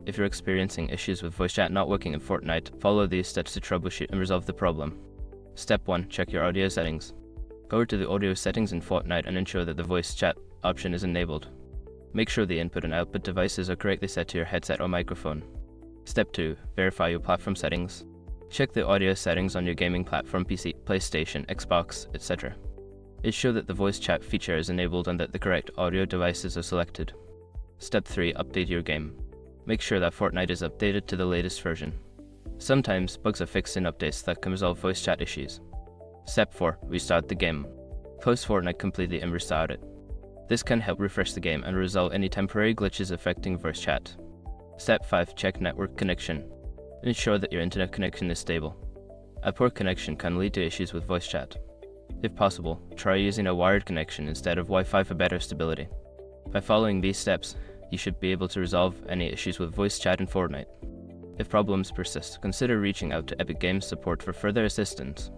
If you're experiencing issues with voice chat not working in Fortnite, follow these steps to troubleshoot and resolve the problem. Step 1. Check your audio settings. Go over to the audio settings in Fortnite and ensure that the voice chat option is enabled. Make sure the input and output devices are correctly set to your headset or microphone. Step 2. Verify your platform settings. Check the audio settings on your gaming platform, PC, PlayStation, Xbox, etc. Ensure that the voice chat feature is enabled and that the correct audio devices are selected. Step 3. Update your game. Make sure that Fortnite is updated to the latest version. Sometimes bugs are fixed in updates that can resolve voice chat issues. Step 4. Restart the game. Close Fortnite completely and restart it. This can help refresh the game and resolve any temporary glitches affecting voice chat. Step 5. Check network connection. Ensure that your internet connection is stable. A poor connection can lead to issues with voice chat. If possible, try using a wired connection instead of Wi-Fi for better stability. By following these steps, you should be able to resolve any issues with voice chat in Fortnite. If problems persist, consider reaching out to Epic Games support for further assistance.